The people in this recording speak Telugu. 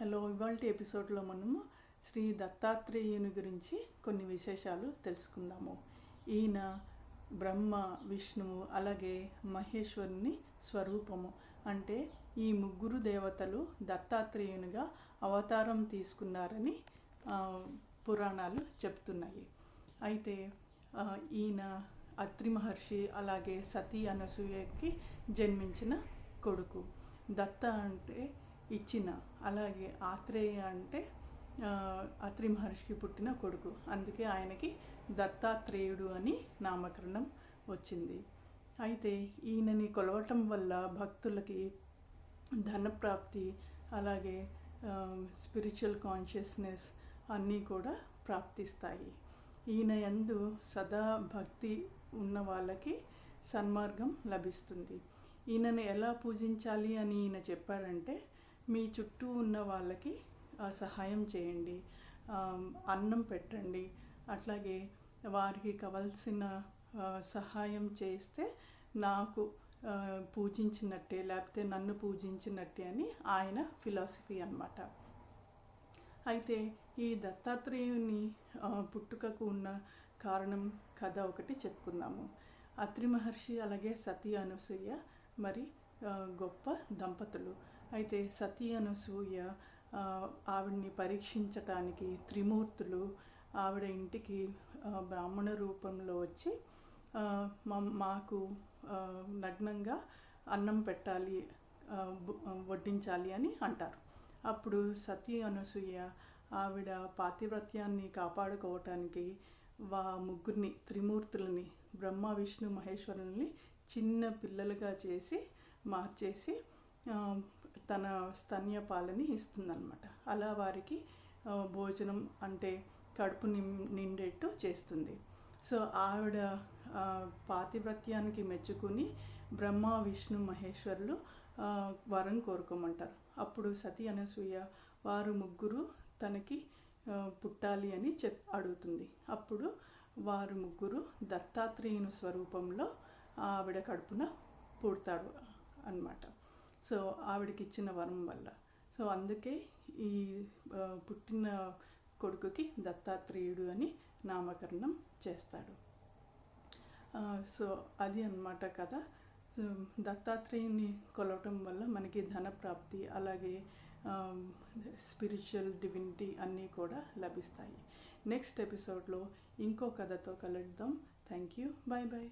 హలో. ఇవాల్టి ఎపిసోడ్లో మనము శ్రీ దత్తాత్రేయుని గురించి కొన్ని విశేషాలు తెలుసుకుందాము. ఈయన బ్రహ్మ, విష్ణువు అలాగే మహేశ్వరుని స్వరూపము. అంటే ఈ ముగ్గురు దేవతలు దత్తాత్రేయునిగా అవతారం తీసుకున్నారని పురాణాలు చెప్తున్నాయి. అయితే ఈయన అత్రి మహర్షి అలాగే సతీ అనసూయకి జన్మించిన కొడుకు. దత్త అంటే ఇచ్చిన, అలాగే ఆత్రేయ అంటే అత్రి మహర్షికి పుట్టిన కొడుకు. అందుకే ఆయనకి దత్తాత్రేయుడు అని నామకరణం వచ్చింది. అయితే ఈయనని కొలవటం వల్ల భక్తులకి ధనప్రాప్తి అలాగే స్పిరిచువల్ కాన్షియస్నెస్ అన్నీ కూడా ప్రాప్తిస్తాయి. ఈయన యందు సదా భక్తి ఉన్న వాళ్ళకి సన్మార్గం లభిస్తుంది. ఈయనని ఎలా పూజించాలి అని ఈయన చెప్పారంటే, మీ చుట్టూ ఉన్న వాళ్ళకి సహాయం చేయండి, అన్నం పెట్టండి, అట్లాగే వారికి కావాల్సిన సహాయం చేస్తే నాకు పూజించినట్టే, లేకపోతే నన్ను పూజించినట్టే అని ఆయన ఫిలాసఫీ అన్నమాట. అయితే ఈ దత్తాత్రేయుని పుట్టుకకు ఉన్న కారణం కథ ఒకటి చెప్పుకుందాము. అత్రి మహర్షి అలాగే సతీ అనసూయ మరి గొప్ప దంపతులు. అయితే సతీ అనసూయ ఆవిడ్ని పరీక్షించటానికి త్రిమూర్తులు ఆవిడ ఇంటికి బ్రాహ్మణ రూపంలో వచ్చి మాకు నగ్నంగా అన్నం పెట్టాలి, వడ్డించాలి అని అంటారు. అప్పుడు సతీ అనసూయ ఆవిడ పాతివ్రత్యాన్ని కాపాడుకోవటానికి ముగ్గురిని త్రిమూర్తులని, బ్రహ్మ విష్ణు మహేశ్వరుల్ని చిన్న పిల్లలుగా చేసి మార్చేసి తన స్తన్యపాలని ఇస్తుందన్నమాట. అలా వారికి భోజనం అంటే కడుపు నిండేట్టు చేస్తుంది. సో ఆవిడ పాతివ్రత్యానికి మెచ్చుకుని బ్రహ్మ విష్ణు మహేశ్వరులు వరం కోరుకోమంటారు. అప్పుడు సతీ అనసూయ వారు ముగ్గురు తనకి పుట్టాలి అని అడుగుతుంది. అప్పుడు వారు ముగ్గురు దత్తాత్రేయుని స్వరూపంలో ఆవిడ కడుపున పుడతాడు అన్నమాట. సో ఆవిడకి ఇచ్చిన వరం వల్ల. సో అందుకే ఈ పుట్టిన కొడుకుకి దత్తాత్రేయుడు అని నామకరణం చేస్తాడు. సో అది అన్నమాట కదా. సో దత్తాత్రేయుని కొలవటం వల్ల మనకి ధనప్రాప్తి అలాగే స్పిరిచువల్ డివినిటీ అన్నీ కూడా లభిస్తాయి. నెక్స్ట్ ఎపిసోడ్లో ఇంకో కథతో కలుద్దాం. Thank you. Bye bye.